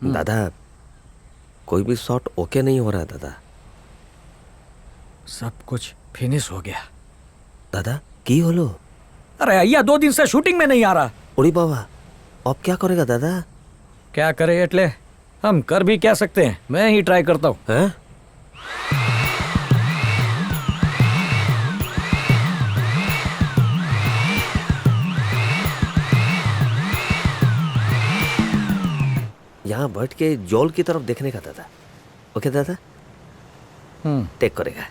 दादा कोई भी शॉट ओके नहीं हो रहा दादा। सब कुछ फिनिश हो गया। दादा की होलो? अरे अय्या 2 दिन से शूटिंग में नहीं आ रहा। उड़ी बाबा अब क्या करेगा दादा? क्या करे एटले हम कर भी क्या सकते हैं, मैं ही ट्राई करता हूँ। हैं? यहाँ बैठ के जोल की तरफ देखने का दादा। ओके दादा टेक करेगा।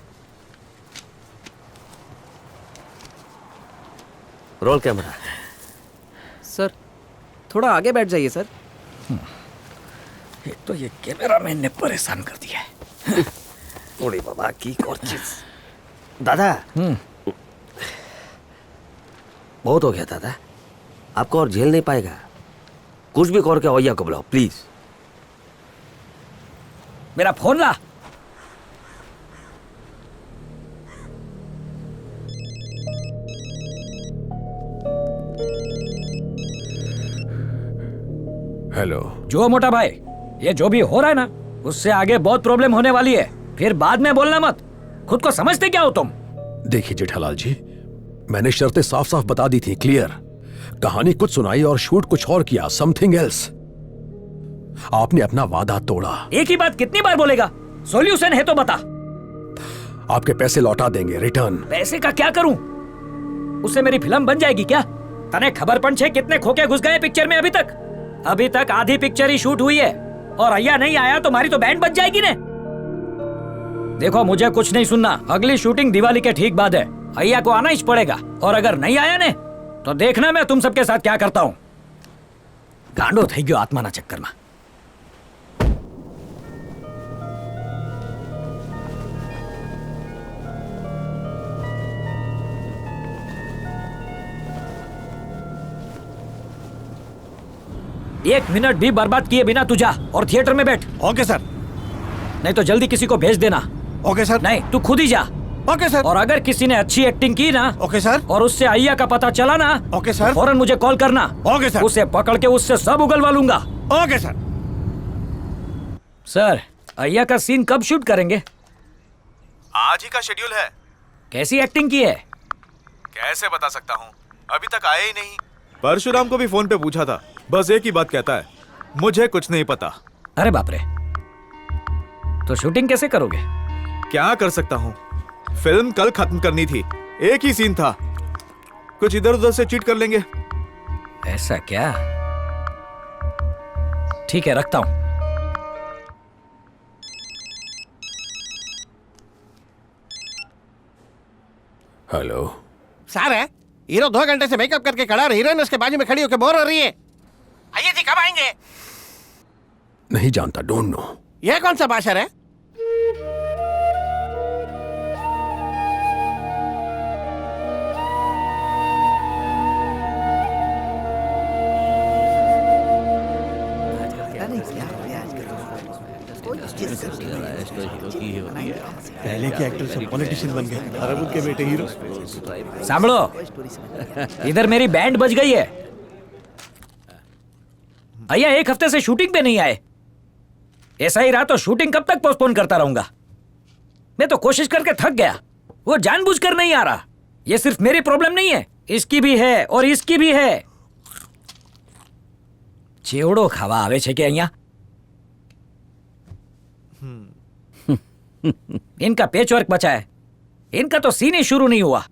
Roll camera. सर थोड़ा आगे बैठ जाइए सर। एक तो ये कैमरामैन ने परेशान कर दिया है। ओरे बाबा की कोर्चिस दादा। बहुत हो गया दादा, आपको और झेल नहीं पाएगा। कुछ भी करके भैया को बुलाओ प्लीज। मेरा फोन ला। हेलो। जो मोटा भाई, ये जो भी हो रहा है ना, उससे आगे बहुत प्रॉब्लम होने वाली है। फिर बाद में बोलना मत। खुद को समझते क्या हो तुम? देखिए जेठालाल जी, मैंने शर्तें साफ साफ बता दी थी, क्लियर। कहानी कुछ सुनाई और शूट कुछ और किया, समथिंग एल्स। आपने अपना वादा तोड़ा। एक ही बात कितनी बार बोलेगा? सॉल्यूशन है तो बता। आपके पैसे लौटा देंगे, रिटर्न। पैसे का क्या करूं? उससे मेरी फिल्म बन जाएगी क्या? तने खबर पंछे कितने खोके घुस गए पिक्चर में अभी तक? अभी तक आधी पिक्चर ही शूट हुई है और अय्या नहीं आया तो हमारी तो बैंड बच जाएगी ने। देखो मुझे कुछ नहीं सुनना। अगली शूटिंग दिवाली के ठीक बाद है। अय्या को आना ही पड़ेगा और अगर नहीं आया ने तो देखना मैं तुम सबके साथ क्या करता हूँ। गांडो થઈ ગયો आत्माना चक्कर में। एक मिनट भी बर्बाद किए बिना तू जा और थिएटर में बैठ। Okay sir. नहीं तो जल्दी किसी को भेज देना। Okay sir. नहीं तू खुद ही जा। Okay sir. और अगर किसी ने अच्छी एक्टिंग की ना, ओके सर, और उससे अय्या का पता चला ना, ओके सर, फौरन मुझे कॉल करना। Okay sir. उसे पकड़ के उससे सब उगलवा लूंगा। Okay sir. सर अय्या का सीन कब शूट करेंगे? आज ही का शेड्यूल है। कैसी एक्टिंग की है? कैसे बता सकता हूँ, अभी तक आया ही नहीं। परशुराम को भी फोन पे पूछा था, बस एक ही बात कहता है, मुझे कुछ नहीं पता। अरे बाप रे, तो शूटिंग कैसे करोगे? क्या कर सकता हूँ, फिल्म कल खत्म करनी थी, एक ही सीन था, कुछ इधर उधर से चीट कर लेंगे। ऐसा क्या? ठीक है रखता हूं। हेलो। सर है हीरो 2 घंटे से मेकअप करके खड़ा और हीरोइन उसके बाजू में खड़ी होकर बोर हो रही है। आइए जी कब आएंगे? नहीं जानता, डोंट नो। यह कौन सा बाशर है? पहले के एक्टर सब पॉलिटिशियन बन गए और अब उनके बेटे हीरो। सांभळो, इधर मेरी बैंड बज गई है। अय्या 1 हफ्ते से शूटिंग पे नहीं आए। ऐसा ही रहा तो शूटिंग कब तक पोस्टपोन करता रहूंगा? मैं तो कोशिश करके थक गया। वो जानबूझकर नहीं आ रहा। ये सिर्फ मेरी प्रॉब्लम नहीं है, इसकी भी है और इसकी भी है। चेवड़ो खावा आवे छे के अय्या? इनका पेच वर्क बचा है। इनका तो सीन ही शुरू नहीं हुआ।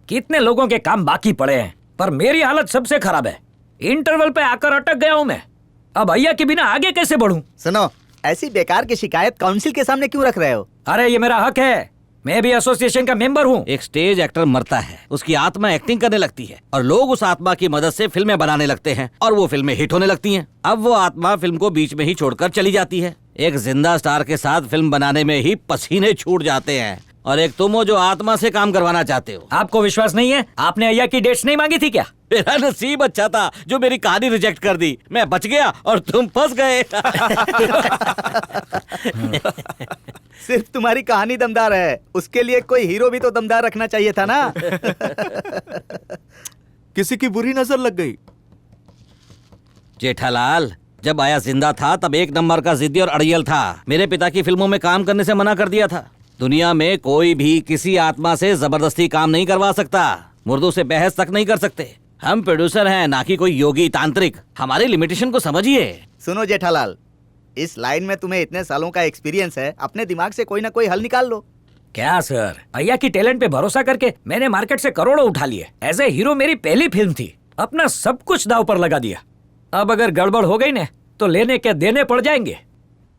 कितने लोगों के काम बाकी पड़े हैं, पर मेरी हालत सबसे खराब है। इंटरवल पे आकर अटक गया हूं मैं। अब अय्या के बिना आगे कैसे बढ़ूं? सुनो, ऐसी बेकार की शिकायत काउंसिल के सामने क्यों रख रहे हो? अरे ये मेरा हक है, मैं भी एसोसिएशन का मेंबर हूँ। एक स्टेज एक्टर मरता है, उसकी आत्मा एक्टिंग करने लगती है और लोग उस आत्मा की मदद से फिल्में बनाने लगते हैं और वो फिल्में हिट होने लगती हैं। अब वो आत्मा फिल्म को बीच में ही छोड़कर चली जाती है। एक जिंदा स्टार के साथ फिल्म बनाने में ही पसीने छूट जाते हैं और एक तुम हो जो आत्मा से काम करवाना चाहते हो। आपको विश्वास नहीं है? आपने अय्या की डेट्स नहीं मांगी थी क्या? मेरा नसीब अच्छा था जो मेरी कहानी रिजेक्ट कर दी। मैं बच गया और तुम फंस गए। सिर्फ तुम्हारी कहानी दमदार है, उसके लिए कोई हीरो भी तो दमदार रखना चाहिए था ना। किसी की बुरी नजर लग गई। जेठालाल, जब आया जिंदा था तब एक नंबर का जिद्दी और अड़ियल था। मेरे पिता की फिल्मों में काम करने से मना कर दिया था। दुनिया में कोई भी किसी आत्मा से जबरदस्ती काम नहीं करवा सकता, मुर्दों से बहस तक नहीं कर सकते। हम प्रोड्यूसर हैं, ना कि कोई योगी तांत्रिक। हमारी लिमिटेशन को समझिए। सुनो जेठालाल, इस लाइन में तुम्हें इतने सालों का एक्सपीरियंस है, अपने दिमाग से कोई ना कोई हल निकाल लो। क्या सर, अय्या की टैलेंट पे भरोसा करके मैंने मार्केट से करोड़ों उठा लिए। एज ए हीरो मेरी पहली फिल्म थी, अपना सब कुछ दांव पर लगा दिया। अब अगर गड़बड़ हो गई ना तो लेने के देने पड़ जाएंगे।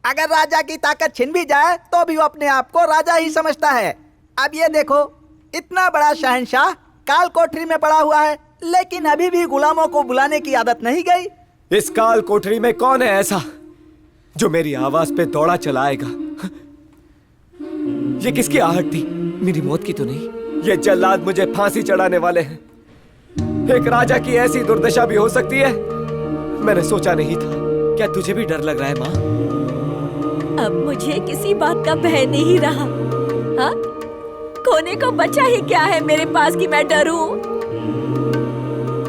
अगर राजा की ताकत छिन भी जाए तो भी वो अपने आप को राजा ही समझता है। अब ये देखो, इतना बड़ा शहंशाह काल कोठरी में पड़ा हुआ है, लेकिन अभी भी गुलामों को बुलाने की आदत नहीं गई। इस काल कोठरी में कौन है ऐसा जो मेरी आवाज पे दौड़ा चलाएगा? ये किसकी आहट थी? मेरी मौत की तो नहीं? ये जल्लाद मुझे फांसी चढ़ाने वाले हैं। एक राजा की ऐसी दुर्दशा भी हो सकती है, मैंने सोचा नहीं था। क्या तुझे भी डर लग रहा है माँ? अब मुझे किसी बात का भय नहीं रहा। हाँ, खोने को बचा ही क्या है मेरे पास कि मैं डरूं?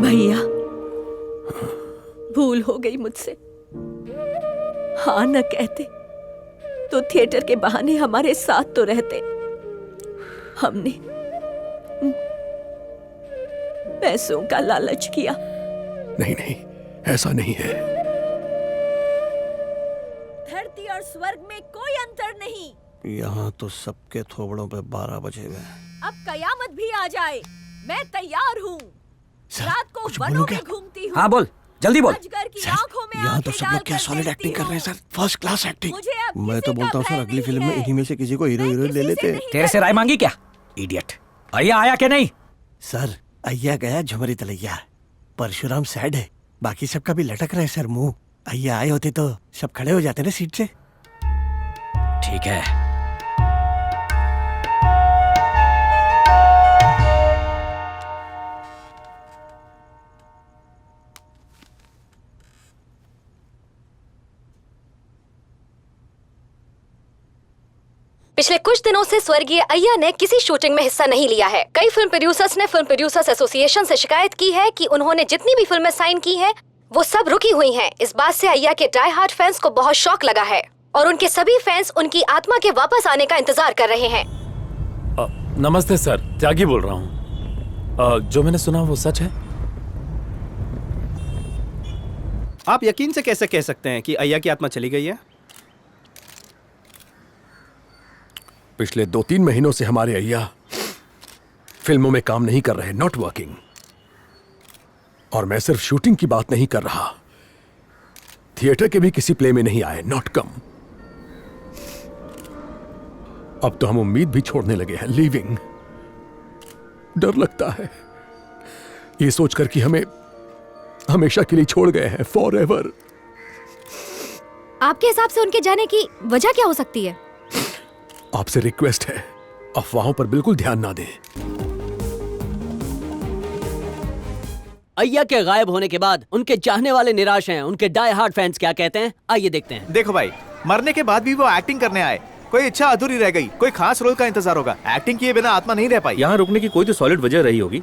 भैया, भूल हो गई मुझसे। हाँ न कहते तो थिएटर के बहाने हमारे साथ तो रहते। हमने पैसों का लालच किया। नहीं नहीं, ऐसा नहीं है। धरती और स्वर्ग में कोई अंतर नहीं। यहाँ तो सबके थोबड़ों पे 12 बजे हुए। अब कयामत भी आ जाए, मैं तैयार हूँ। सर, रात को कुछ वनों बोलो में क्या? घूमती हूँ। हाँ बोल, जल्दी बोल। अजगर की आंखों में यहाँ तो आंखें सब लोग क्या डालकर सॉलिड देखती एक्टिंग कर रहे हैं हूँ। Sir, first class acting. मुझे अब मैं किसी तो बोलता हूँ का सर, भय अगली नहीं फिल्म में है। इन्हीं में से किसी को हीरो मैं हीरोइन ले किसी से लेते हैं। नहीं तेरे से राय मांगी क्या? इडियट। अय्या आया कि नहीं? सर, अय्या गया झुमरी तलैया। परशुराम सैड है, बाकी सबका भी लटक रहा है सर मुंह। अय्या आए होते तो सब खड़े हो जाते ना सीट से। ठीक है। पिछले कुछ दिनों से स्वर्गीय अय्या ने किसी शूटिंग में हिस्सा नहीं लिया है। कई फिल्म प्रोड्यूसर्स ने फिल्म प्रोड्यूसर्स एसोसिएशन से शिकायत की है कि उन्होंने जितनी भी फिल्में साइन की हैं, वो सब रुकी हुई हैं। इस बात से अय्या के डाई हार्ड फैंस को बहुत शॉक लगा है और उनके सभी फैंस उनकी आत्मा के वापस आने का इंतजार कर रहे हैं। नमस्ते सर, त्यागी बोल रहा हूँ। जो मैंने सुना वो सच है? आप यकीन से कैसे कह सकते हैं कि अय्या की आत्मा चली गई है? पिछले 2-3 महीनों से हमारे अय्या फिल्मों में काम नहीं कर रहे, नॉट वर्किंग। और मैं सिर्फ शूटिंग की बात नहीं कर रहा, थिएटर के भी किसी प्ले में नहीं आए, नॉट कम। अब तो हम उम्मीद भी छोड़ने लगे हैं, लीविंग। डर लगता है ये सोचकर कि हमें हमेशा के लिए छोड़ गए हैं, फॉर एवर। आपके हिसाब से उनके जाने की वजह क्या हो सकती है? आपसे रिक्वेस्ट है, अफवाहों पर बिल्कुल ध्यान ना दें। अय्या के गायब होने के बाद उनके चाहने वाले निराश हैं। उनके डाई हार्ड फैंस क्या कहते हैं, आइए देखते हैं। देखो भाई, मरने के बाद भी वो एक्टिंग करने आए। कोई इच्छा अधूरी रह गई, कोई खास रोल का इंतजार होगा। एक्टिंग किए बिना आत्मा नहीं रह पाई। यहाँ रुकने की कोई तो सॉलिड वजह रही होगी।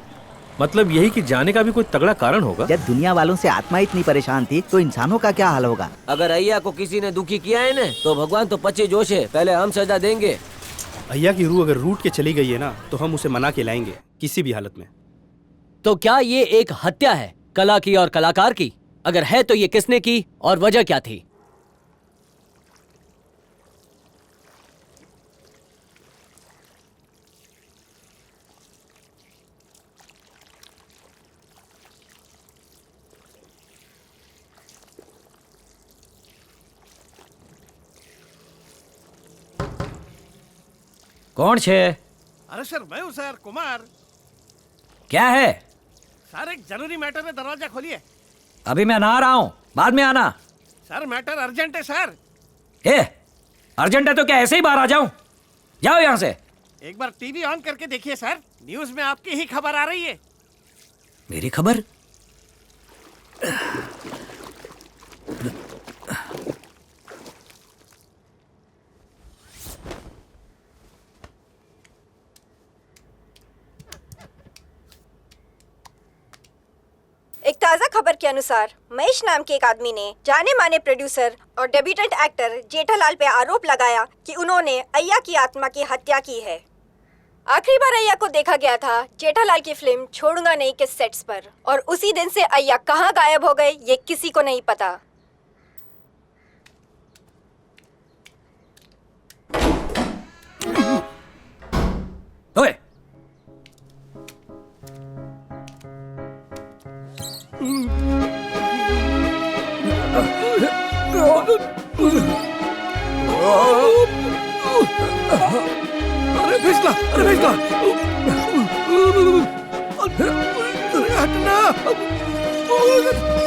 मतलब यही कि जाने का भी कोई तगड़ा कारण होगा। जब दुनिया वालों से आत्मा इतनी परेशान थी तो इंसानों का क्या हाल होगा? अगर अय्या को किसी ने दुखी किया है ना, तो भगवान तो 25 जोश है, पहले हम सजा देंगे। अय्या की रूह अगर रूट के चली गई है ना, तो हम उसे मना के लाएंगे किसी भी हालत में। तो क्या ये एक हत्या है, कला की और कलाकार की? अगर है तो ये किसने की और वजह क्या थी? कौन छे? अरे सर, मैं हूँ सर, कुमार। क्या है? सर, एक जरूरी मैटर है, दरवाजा खोलिए। अभी मैं ना आ रहा हूँ, बाद में आना। सर, मैटर अर्जेंट है सर। अर्जेंट है तो क्या ऐसे ही बाहर आ जाऊं? जाओ यहाँ से। एक बार टीवी ऑन करके देखिए सर, न्यूज में आपकी ही खबर आ रही है। मेरी खबर? एकता, ताज़ा खबर के अनुसार महेश नाम के एक आदमी ने जाने माने प्रोड्यूसर और डेब्यूटेंट एक्टर जेठालाल पे आरोप लगाया कि उन्होंने अय्या की आत्मा की हत्या की है। आखिरी बार अय्या को देखा गया था जेठालाल की फिल्म छोड़ूंगा नहीं के सेट्स पर, और उसी दिन से अय्या कहाँ गायब हो गए ये किसी को नहीं पता। ओए, अरे फिसला, अरे फिसला। अरे हटना।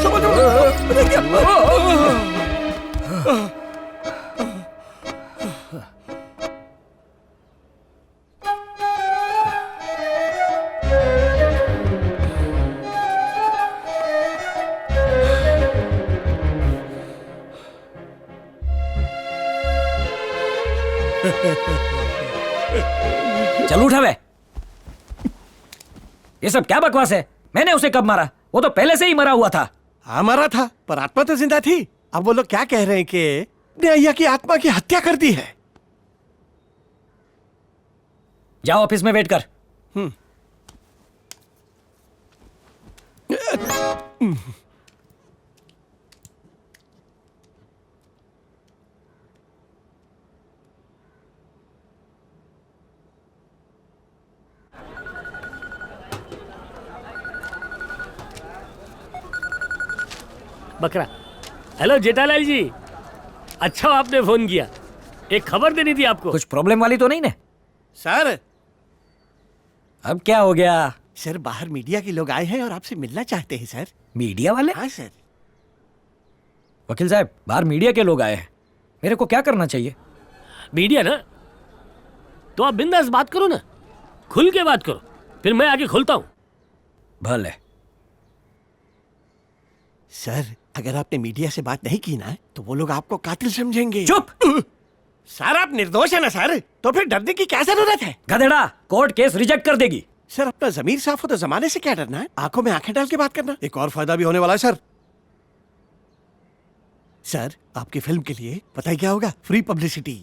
समझ अरे क्या? चल उठा बे। ये सब क्या बकवास है? मैंने उसे कब मारा? वो तो पहले से ही मरा हुआ था। हाँ मरा था, पर आत्मा तो जिंदा थी। अब वो लोग क्या कह रहे हैं कि ने अय्या की आत्मा की हत्या कर दी है। जाओ ऑफिस में वेट कर। बकरा। हेलो जेठालाल जी, अच्छा आपने फोन किया। एक खबर देनी थी आपको। कुछ प्रॉब्लम वाली तो नहीं ने? सर अब क्या हो गया? सर बाहर मीडिया के लोग आए हैं और आपसे मिलना चाहते हैं सर। मीडिया वाले? हाँ सर। वकील साहब, बाहर मीडिया के लोग आए हैं, मेरे को क्या करना चाहिए? मीडिया ना, तो आप बिंदास बात करो ना, खुल के बात करो, फिर मैं आगे खोलता हूँ। भले। सर अगर आपने मीडिया से बात नहीं की ना तो वो लोग आपको कातिल समझेंगे। चुप। सर आप निर्दोष है ना सर, तो फिर डरने की क्या जरूरत है? गधेड़ा, कोर्ट केस रिजेक्ट कर देगी। सर अपना जमीर साफ हो तो जमाने से क्या डरना है? आंखों में आंखें डाल के बात करना। एक और फायदा भी होने वाला है सर। सर आपकी फिल्म के लिए पता है क्या होगा? Free publicity.